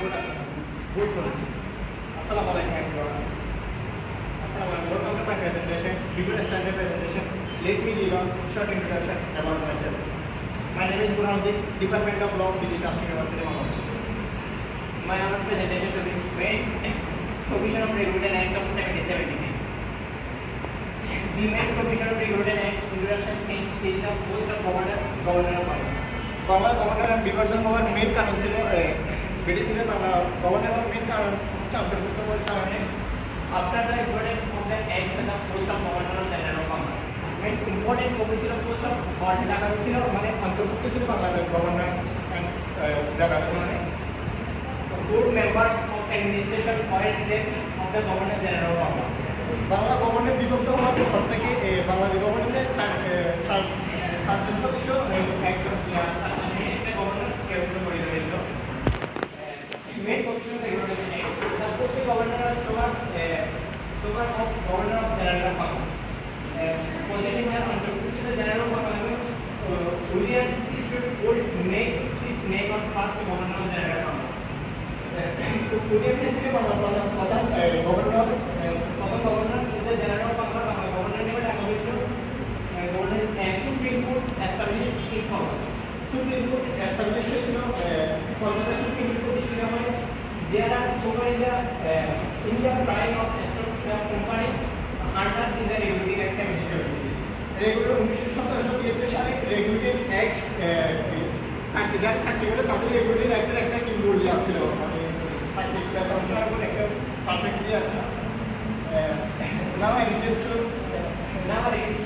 Good morning. Assalamualaikum everyone. Assalamualaikum. Welcome to my presentation, video standard presentation. Let me give a short introduction about myself. My name is Burhanuddin, Department of Law, BG Trust University, Bangladesh. My presentation to be main provision of Regulated Act of 1779. The main provision of Regulated Act introduction since is the post of governor of Bangladesh. Bangla governor বিভাজন হওয়ার main কারণ ছিল ব্রিটিশদের Bangla governor main কারণ হচ্ছে অন্তর্ভুক্ত করার কারণে After the important of the act, the post of governor general of Bangladesh. Main important provision post of governor Dhaka ছিল মানে অন্তর্ভুক্ত ছিল বাংলাদেশ গভর্নর জেনারেল মানে 4 members of administration appoints them of the governor general of Bangladesh. Bangla governor বিভক্ত হওয়ার পর থেকে বাংলাদেশ গভর্নরের সাত সদস্য একজন governor council করে দিয়েছিল main provision of Regulated Act the post of governor of governor of general of Bangladesh. Position here অন্তর্ভুক্ত general of Bangladesh. William Eastwood Old makes his name on first governor of general of Bangladesh. William Eastwood প্রধান governor is the general of Bangladesh. Governor name ডাকা হয়েছিল governor Supreme Court established in Bangladesh. Supreme court establish হয়েছিল Kolkata supreme court প্রতিষ্ঠিত হয় There are so many in the prime of the company under the Regulating Act 1773. Regular 1917 সালে regulating act চাকরি করে তাদের regulating অ্যাক্টের একটা কি রুল ছিল মানে চাকরি বেতন করার একটা পারফেক্টলি আছে না now I request Now it is